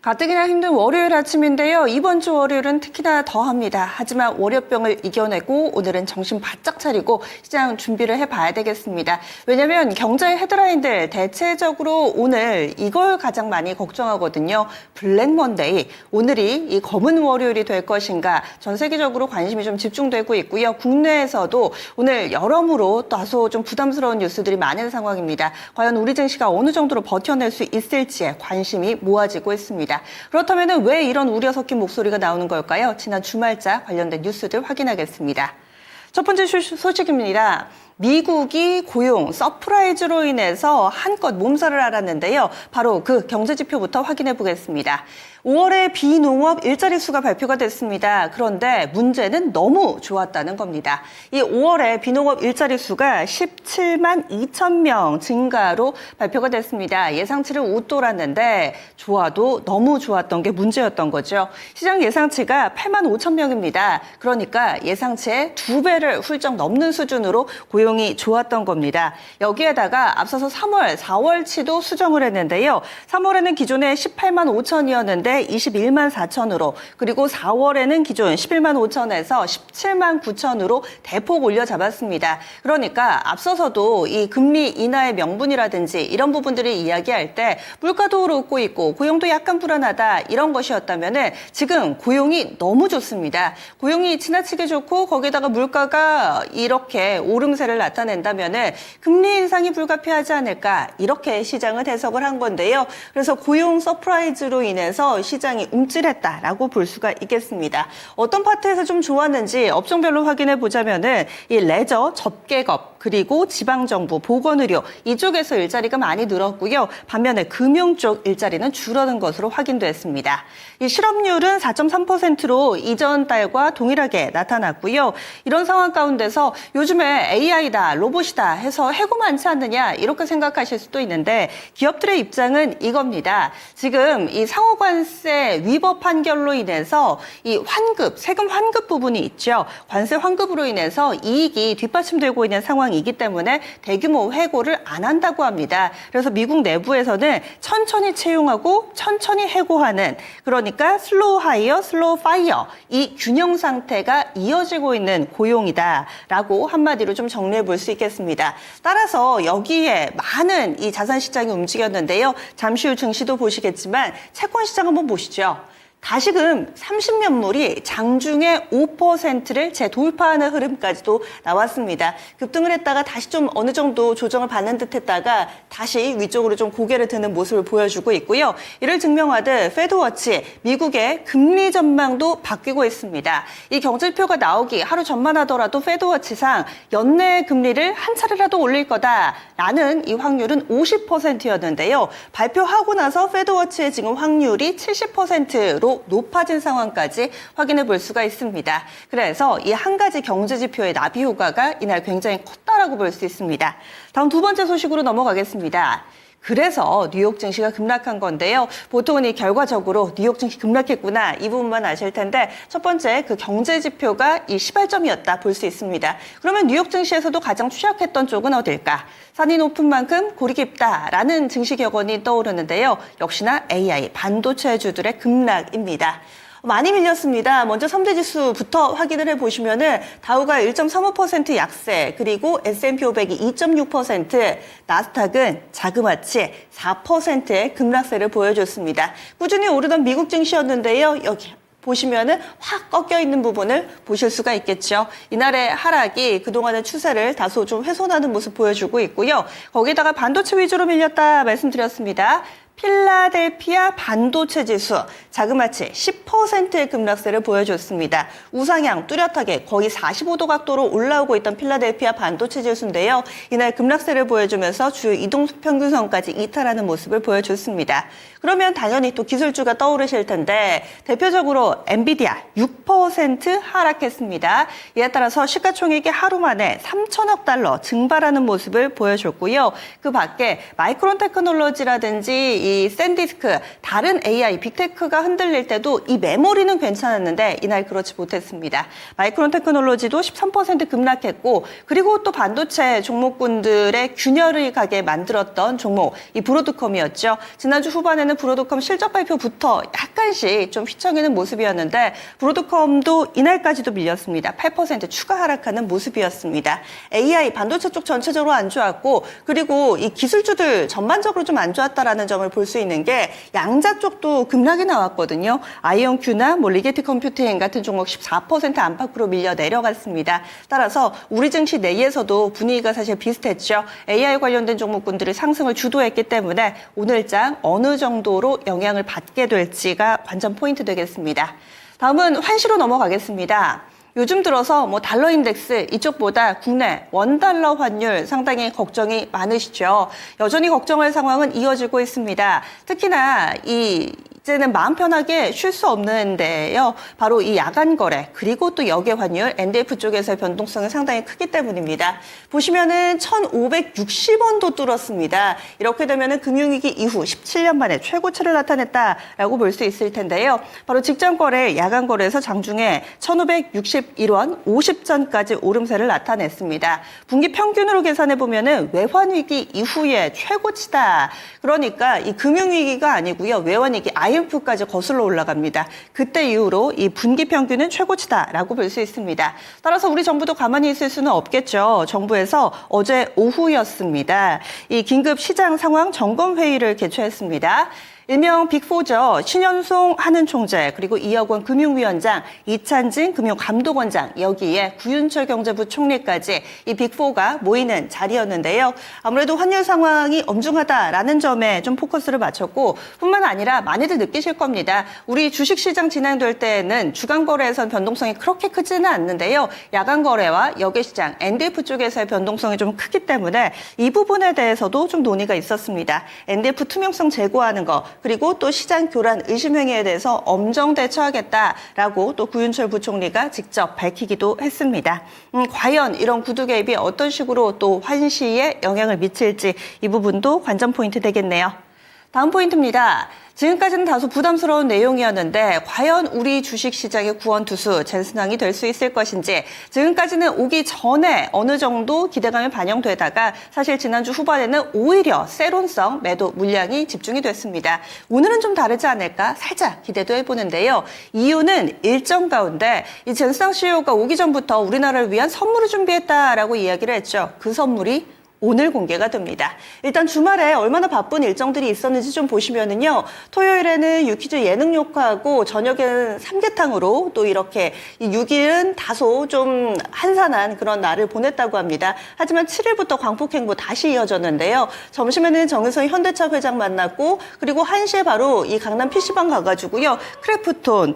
가뜩이나 힘든 월요일 아침인데요. 이번 주 월요일은 특히나 더합니다. 하지만 월요병을 이겨내고 오늘은 정신 바짝 차리고 시장 준비를 해봐야 되겠습니다. 왜냐하면 경제 헤드라인들 대체적으로 오늘 이걸 가장 많이 걱정하거든요. 블랙 먼데이. 오늘이 이 검은 월요일이 될 것인가. 전 세계적으로 관심이 좀 집중되고 있고요. 국내에서도 오늘 여러모로 다소 좀 부담스러운 뉴스들이 많은 상황입니다. 과연 우리 증시가 어느 정도로 버텨낼 수 있을지에 관심이 모아지고 있습니다. 그렇다면 왜 이런 우려 섞인 목소리가 나오는 걸까요? 지난 주말자 관련된 뉴스들 확인하겠습니다. 첫 번째 소식입니다. 미국이 고용 서프라이즈로 인해서 한껏 몸살을 앓았는데요. 바로 그 경제지표부터 확인해 보겠습니다. 5월에 비농업 일자리 수가 발표가 됐습니다. 그런데 문제는 너무 좋았다는 겁니다. 이 5월에 비농업 일자리 수가 17만 2천 명 증가로 발표가 됐습니다. 예상치를 웃돌았는데 좋아도 너무 좋았던 게 문제였던 거죠. 시장 예상치가 8만 5천 명입니다. 그러니까 예상치의 2배를 훌쩍 넘는 수준으로 고용이 좋았던 겁니다. 여기에다가 앞서서 3월, 4월치도 수정을 했는데요. 3월에는 기존에 18만 5천이었는데 21만 4천으로 그리고 4월에는 기존 11만 5천에서 17만 9천으로 대폭 올려 잡았습니다. 그러니까 앞서서도 이 금리 인하의 명분이라든지 이런 부분들을 이야기할 때 물가도 오르고 있고 고용도 약간 불안하다 이런 것이었다면은 지금 고용이 너무 좋습니다. 고용이 지나치게 좋고 거기다가 물가가 이렇게 오름세를 나타낸다면은 금리 인상이 불가피하지 않을까 이렇게 시장은 해석을 한 건데요. 그래서 고용 서프라이즈로 인해서 시장이 움찔했다라고 볼 수가 있겠습니다. 어떤 파트에서 좀 좋았는지 업종별로 확인해 보자면은 이 레저, 접객업, 그리고 지방정부, 보건의료 이쪽에서 일자리가 많이 늘었고요. 반면에 금융 쪽 일자리는 줄어든 것으로 확인됐습니다. 이 실업률은 4.3%로 이전 달과 동일하게 나타났고요. 이런 상황 가운데서 요즘에 AI다, 로봇이다 해서 해고 많지 않느냐 이렇게 생각하실 수도 있는데 기업들의 입장은 이겁니다. 지금 이 상호관세 위법 판결로 인해서 이 환급, 세금 환급 부분이 있죠. 관세 환급으로 인해서 이익이 뒷받침되고 있는 상황이기 때문에 대규모 해고를 안 한다고 합니다. 그래서 미국 내부에서는 천천히 채용하고 천천히 해고하는 그러니까 슬로우 하이어, 슬로우 파이어 이 균형 상태가 이어지고 있는 고용이다라고 한마디로 좀 정리해 볼 수 있겠습니다. 따라서 여기에 많은 이 자산 시장이 움직였는데요. 잠시 후 증시도 보시겠지만 채권 시장 한번 보시죠. 다시금 30년물이 장중에 5%를 재돌파하는 흐름까지도 나왔습니다. 급등을 했다가 다시 좀 어느 정도 조정을 받는 듯 했다가 다시 위쪽으로 좀 고개를 드는 모습을 보여주고 있고요. 이를 증명하듯 페드워치, 미국의 금리 전망도 바뀌고 있습니다. 이 경제지표가 나오기 하루 전만 하더라도 페드워치상 연내 금리를 한 차례라도 올릴 거다라는 이 확률은 50%였는데요. 발표하고 나서 페드워치의 지금 확률이 70%로 높아진 상황까지 확인해 볼 수가 있습니다. 그래서 이 한 가지 경제 지표의 나비 효과가 이날 굉장히 컸다라고 볼 수 있습니다. 다음 두 번째 소식으로 넘어가겠습니다. 그래서 뉴욕 증시가 급락한 건데요. 보통은 이 결과적으로 뉴욕 증시 급락했구나 이 부분만 아실 텐데 첫 번째 그 경제 지표가 이 시발점이었다 볼 수 있습니다. 그러면 뉴욕 증시에서도 가장 취약했던 쪽은 어딜까? 산이 높은 만큼 골이 깊다라는 증시 격언이 떠오르는데요. 역시나 AI 반도체주들의 급락입니다. 많이 밀렸습니다. 먼저 3대 지수부터 확인을 해보시면은 다우가 1.35% 약세, 그리고 S&P 500이 2.6%, 나스닥은 자그마치 4%의 급락세를 보여줬습니다. 꾸준히 오르던 미국 증시였는데요. 여기 보시면은 확 꺾여 있는 부분을 보실 수가 있겠죠. 이날의 하락이 그동안의 추세를 다소 좀 훼손하는 모습 보여주고 있고요. 거기다가 반도체 위주로 밀렸다 말씀드렸습니다. 필라델피아 반도체 지수 자그마치 10%의 급락세를 보여줬습니다. 우상향 뚜렷하게 거의 45도 각도로 올라오고 있던 필라델피아 반도체 지수인데요. 이날 급락세를 보여주면서 주요 이동평균선까지 이탈하는 모습을 보여줬습니다. 그러면 당연히 또 기술주가 떠오르실 텐데 대표적으로 엔비디아 6% 하락했습니다. 이에 따라서 시가총액이 하루 만에 3천억 달러 증발하는 모습을 보여줬고요. 그 밖에 마이크론 테크놀로지라든지 이 이 샌디스크, 다른 AI, 빅테크가 흔들릴 때도 이 메모리는 괜찮았는데 이날 그렇지 못했습니다. 마이크론 테크놀로지도 13% 급락했고, 그리고 또 반도체 종목군들의 균열을 가게 만들었던 종목, 이 브로드컴이었죠. 지난주 후반에는 브로드컴 실적 발표부터 약간씩 좀 휘청이는 모습이었는데 브로드컴도 이날까지도 밀렸습니다. 8% 추가 하락하는 모습이었습니다. AI, 반도체 쪽 전체적으로 안 좋았고, 그리고 이 기술주들 전반적으로 좀 안 좋았다라는 점을 볼 수 있는 게 양자 쪽도 급락이 나왔거든요. 아이온큐나 리게티 컴퓨팅 같은 종목 14% 안팎으로 밀려 내려갔습니다. 따라서 우리 증시 내에서도 분위기가 사실 비슷했죠. AI 관련된 종목군들이 상승을 주도했기 때문에 오늘장 어느 정도로 영향을 받게 될지가 관전 포인트 되겠습니다. 다음은 환시로 넘어가겠습니다. 요즘 들어서 달러 인덱스 이쪽보다 국내 원달러 환율 상당히 걱정이 많으시죠. 여전히 걱정할 상황은 이어지고 있습니다. 특히나 이제는 마음 편하게 쉴 수 없는데요. 바로 이 야간 거래, 그리고 또 역외 환율, NDF 쪽에서의 변동성이 상당히 크기 때문입니다. 보시면은 1,560원도 뚫었습니다. 이렇게 되면은 금융위기 이후 17년 만에 최고치를 나타냈다라고 볼 수 있을 텐데요. 바로 직전 거래, 야간 거래에서 장중에 1,561원 50전까지 오름세를 나타냈습니다. 분기 평균으로 계산해 보면은 외환위기 이후에 최고치다. 그러니까 이 금융위기가 아니고요. 외환위기 IMF까지 거슬러 올라갑니다. 그때 이후로 이 분기 평균은 최고치다라고 볼 수 있습니다. 따라서 우리 정부도 가만히 있을 수는 없겠죠. 정부에서 어제 오후였습니다. 이 긴급 시장 상황 점검 회의를 개최했습니다. 일명 빅4죠. 신현송 한은 총재, 그리고 이혁원 금융위원장, 이찬진 금융감독원장, 여기에 구윤철 경제부 총리까지 이 빅4가 모이는 자리였는데요. 아무래도 환율 상황이 엄중하다라는 점에 좀 포커스를 맞췄고, 뿐만 아니라 많이들 느끼실 겁니다. 우리 주식시장 진행될 때에는 주간 거래에선 변동성이 그렇게 크지는 않는데요. 야간 거래와 역외시장, NDF 쪽에서의 변동성이 좀 크기 때문에 이 부분에 대해서도 좀 논의가 있었습니다. NDF 투명성 제고하는 거, 그리고 또 시장 교란 의심 행위에 대해서 엄정 대처하겠다라고 또 구윤철 부총리가 직접 밝히기도 했습니다. 과연 이런 구두 개입이 어떤 식으로 또 환시에 영향을 미칠지 이 부분도 관전 포인트 되겠네요. 다음 포인트입니다. 지금까지는 다소 부담스러운 내용이었는데 과연 우리 주식시장의 구원투수 젠슨왕이 될 수 있을 것인지, 지금까지는 오기 전에 어느 정도 기대감이 반영되다가 사실 지난주 후반에는 오히려 세론성 매도 물량이 집중이 됐습니다. 오늘은 좀 다르지 않을까 살짝 기대도 해보는데요. 이유는 일정 가운데 이 젠슨왕 CEO가 오기 전부터 우리나라를 위한 선물을 준비했다라고 이야기를 했죠. 그 선물이 오늘 공개가 됩니다. 일단 주말에 얼마나 바쁜 일정들이 있었는지 좀 보시면은요. 토요일에는 유퀴즈 예능 녹화하고 저녁에는 삼계탕으로 또 이렇게 이 6일은 다소 좀 한산한 그런 날을 보냈다고 합니다. 하지만 7일부터 광폭행보 다시 이어졌는데요. 점심에는 정은성 현대차 회장 만났고, 그리고 1시에 바로 이 강남 PC방 가가지고요. 크래프톤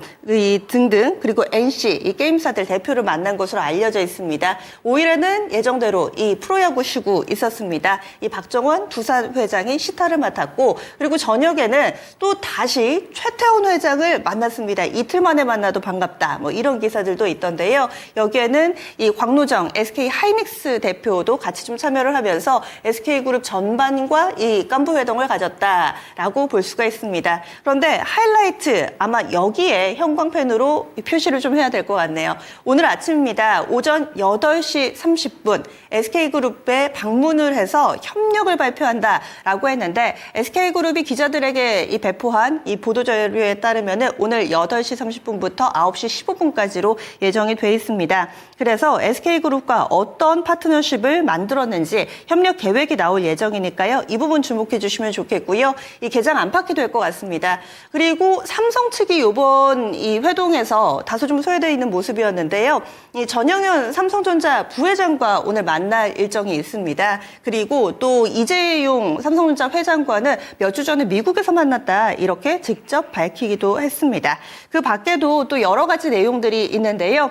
등등, 그리고 NC 이 게임사들 대표를 만난 것으로 알려져 있습니다. 5일에는 예정대로 이 프로야구 시구 있었습니다. 이 박정원 두산 회장이 시타를 맡았고, 그리고 저녁에는 또 다시 최태원 회장을 만났습니다. 이틀 만에 만나도 반갑다. 이런 기사들도 있던데요. 여기에는 이 광노정 SK 하이닉스 대표도 같이 좀 참여를 하면서 SK그룹 전반과 이 깐부 회동을 가졌다라고 볼 수가 있습니다. 그런데 하이라이트 아마 여기에 형광펜으로 표시를 좀 해야 될 것 같네요. 오늘 아침입니다. 오전 8시 30분 SK그룹의 방문을 해서 협력을 발표한다라고 했는데, SK그룹이 기자들에게 이 배포한 이 보도자료에 따르면 오늘 8시 30분부터 9시 15분까지로 예정이 돼 있습니다. 그래서 SK그룹과 어떤 파트너십을 만들었는지 협력 계획이 나올 예정이니까요. 이 부분 주목해 주시면 좋겠고요. 이 개장 안팎이 될 것 같습니다. 그리고 삼성 측이 이번 이 회동에서 다소 좀 소외되어 있는 모습이었는데요. 이 전영현 삼성전자 부회장과 오늘 만날 일정이 있습니다. 그리고 또 이재용 삼성전자 회장과는 몇 주 전에 미국에서 만났다 이렇게 직접 밝히기도 했습니다. 그 밖에도 또 여러 가지 내용들이 있는데요.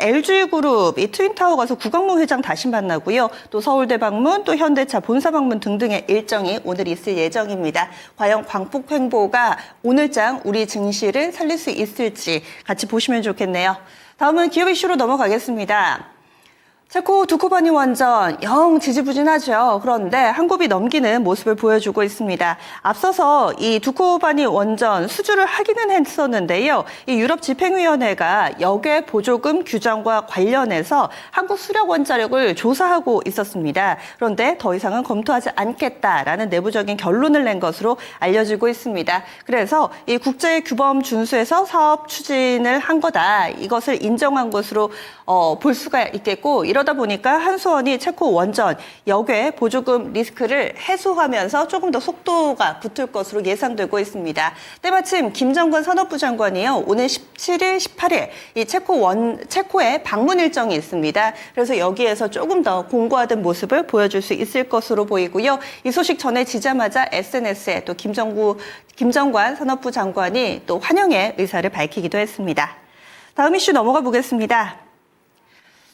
LG그룹 이 트윈타워 가서 구강모 회장 다시 만나고요. 또 서울대 방문, 또 현대차 본사 방문 등등의 일정이 오늘 있을 예정입니다. 과연 광폭 횡보가 오늘장 우리 증시를 살릴 수 있을지 같이 보시면 좋겠네요. 다음은 기업 이슈로 넘어가겠습니다. 체코 두코바니 원전 영 지지부진하죠. 그런데 한 곱이 넘기는 모습을 보여주고 있습니다. 앞서서 이 두코바니 원전 수주를 하기는 했었는데요. 이 유럽 집행위원회가 역외 보조금 규정과 관련해서 한국 수력 원자력을 조사하고 있었습니다. 그런데 더 이상은 검토하지 않겠다라는 내부적인 결론을 낸 것으로 알려지고 있습니다. 그래서 이 국제 규범 준수에서 사업 추진을 한 거다. 이것을 인정한 것으로 볼 수가 있겠고, 이러다 보니까 한수원이 체코 원전 역외 보조금 리스크를 해소하면서 조금 더 속도가 붙을 것으로 예상되고 있습니다. 때마침 김정근 산업부 장관이요, 오늘 17일, 18일 이 체코에 방문 일정이 있습니다. 그래서 여기에서 조금 더 공고화된 모습을 보여줄 수 있을 것으로 보이고요. 이 소식 전해지자마자 SNS에 또 김정관 산업부 장관이 또 환영의 의사를 밝히기도 했습니다. 다음 이슈 넘어가 보겠습니다.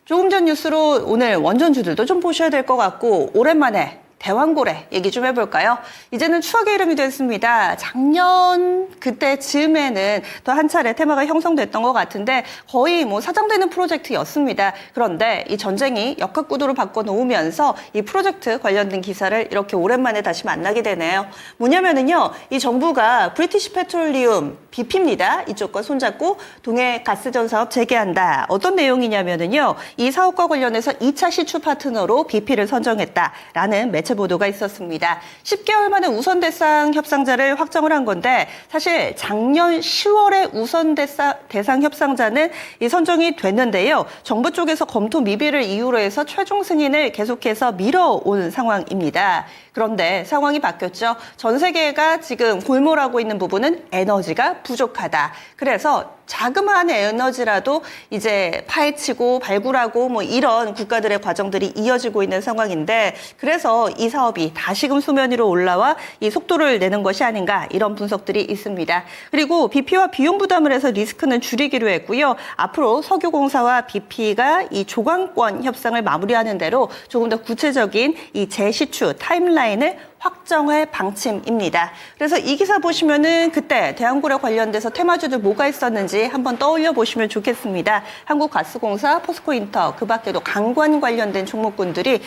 조금 전 뉴스로 오늘 원전주들도 좀 보셔야 될 것 같고, 오랜만에 대왕고래 얘기 좀 해볼까요? 이제는 추억의 이름이 됐습니다. 작년 그때 즈음에는 또 한 차례 테마가 형성됐던 것 같은데 거의 뭐 사장되는 프로젝트였습니다. 그런데 이 전쟁이 역학구도로 바꿔놓으면서 이 프로젝트 관련된 기사를 이렇게 오랜만에 다시 만나게 되네요. 뭐냐면은요, 이 정부가 브리티시 페트롤리움 BP입니다. 이쪽과 손잡고 동해 가스전 사업 재개한다. 어떤 내용이냐면은요, 이 사업과 관련해서 2차 시추 파트너로 BP를 선정했다라는 매체 보도가 있었습니다. 10개월 만에 우선 대상 협상자를 확정을 한 건데, 사실 작년 10월에 우선 대상 협상자는 이 선정이 됐는데요. 정부 쪽에서 검토 미비를 이유로 해서 최종 승인을 계속해서 미뤄온 상황입니다. 그런데 상황이 바뀌었죠. 전 세계가 지금 골몰하고 있는 부분은 에너지가 부족하다. 그래서 자그마한 에너지라도 이제 파헤치고 발굴하고 뭐 이런 국가들의 과정들이 이어지고 있는 상황인데, 그래서 이 사업이 다시금 수면 위로 올라와 이 속도를 내는 것이 아닌가, 이런 분석들이 있습니다. 그리고 BP와 비용 부담을 해서 리스크는 줄이기로 했고요. 앞으로 석유공사와 BP가 이 조강권 협상을 마무리하는 대로 조금 더 구체적인 이 재시추 타임라인을 확정할 방침입니다. 그래서 이 기사 보시면은 그때 대왕고래 관련돼서 테마주들 뭐가 있었는지 한번 떠올려 보시면 좋겠습니다. 한국가스공사, 포스코인터, 그 밖에도 강관 관련된 종목군들이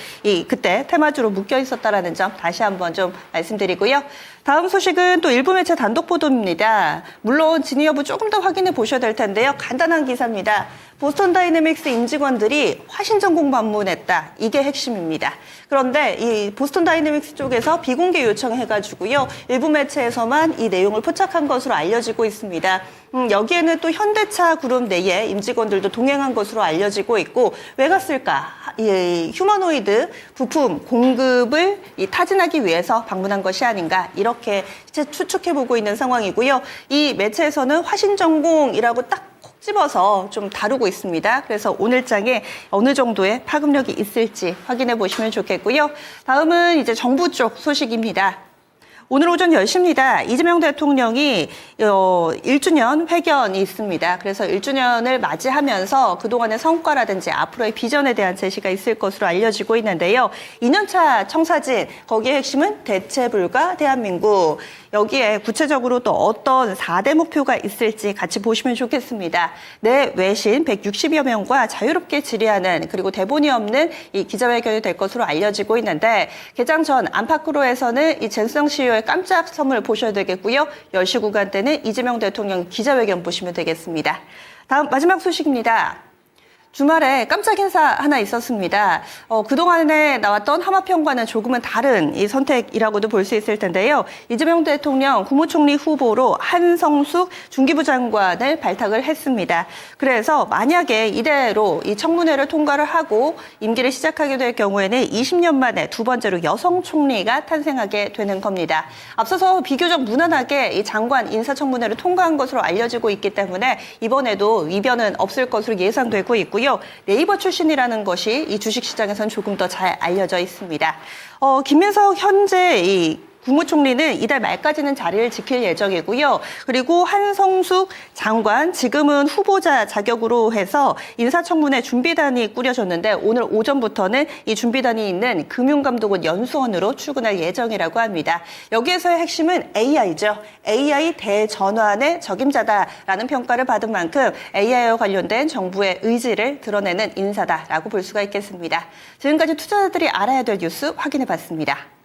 그때 테마주로 묶여 있었다라는 점 다시 한번 좀 말씀드리고요. 다음 소식은 또 일부 매체 단독 보도입니다. 물론 진위 여부 조금 더 확인해 보셔야 될 텐데요. 간단한 기사입니다. 보스턴 다이내믹스 임직원들이 화신전공 방문했다. 이게 핵심입니다. 그런데 이 보스턴 다이내믹스 쪽에서 비공개 요청해가지고요, 일부 매체에서만 이 내용을 포착한 것으로 알려지고 있습니다. 여기에는 또 현대차 그룹 내에 임직원들도 동행한 것으로 알려지고 있고, 왜 갔을까? 이 휴머노이드 부품 공급을 타진하기 위해서 방문한 것이 아닌가, 이렇게 추측해보고 있는 상황이고요. 이 매체에서는 화신전공이라고 딱 콕 집어서 좀 다루고 있습니다. 그래서 오늘 장에 어느 정도의 파급력이 있을지 확인해 보시면 좋겠고요. 다음은 이제 정부 쪽 소식입니다. 오늘 오전 10시입니다. 이재명 대통령이 1주년 회견이 있습니다. 그래서 1주년을 맞이하면서 그동안의 성과라든지 앞으로의 비전에 대한 제시가 있을 것으로 알려지고 있는데요. 2년차 청사진, 거기에 핵심은 대체 불가 대한민국. 여기에 구체적으로 또 어떤 4대 목표가 있을지 같이 보시면 좋겠습니다. 내 외신 160여 명과 자유롭게 질의하는, 그리고 대본이 없는 이 기자회견이 될 것으로 알려지고 있는데, 개장 전 안팎으로에서는 이 젠성 CEO의 깜짝 선물 보셔야 되겠고요. 10시 구간대는 이재명 대통령 기자회견 보시면 되겠습니다. 다음 마지막 소식입니다. 주말에 깜짝 인사 하나 있었습니다. 그동안에 나왔던 하마평과는 조금은 다른 이 선택이라고도 볼 수 있을 텐데요. 이재명 대통령 국무총리 후보로 한성숙 중기부 장관을 발탁을 했습니다. 그래서 만약에 이대로 이 청문회를 통과를 하고 임기를 시작하게 될 경우에는 20년 만에 두 번째로 여성 총리가 탄생하게 되는 겁니다. 앞서서 비교적 무난하게 이 장관 인사청문회를 통과한 것으로 알려지고 있기 때문에 이번에도 위변은 없을 것으로 예상되고 있고요. 네이버 출신이라는 것이 이 주식시장에서는 조금 더 잘 알려져 있습니다. 김민석 현재 이 국무총리는 이달 말까지는 자리를 지킬 예정이고요. 그리고 한성숙 장관, 지금은 후보자 자격으로 해서 인사청문회 준비단이 꾸려졌는데 오늘 오전부터는 이 준비단이 있는 금융감독원 연수원으로 출근할 예정이라고 합니다. 여기에서의 핵심은 AI죠. AI 대전환의 적임자다라는 평가를 받은 만큼 AI와 관련된 정부의 의지를 드러내는 인사다라고 볼 수가 있겠습니다. 지금까지 투자자들이 알아야 될 뉴스 확인해봤습니다.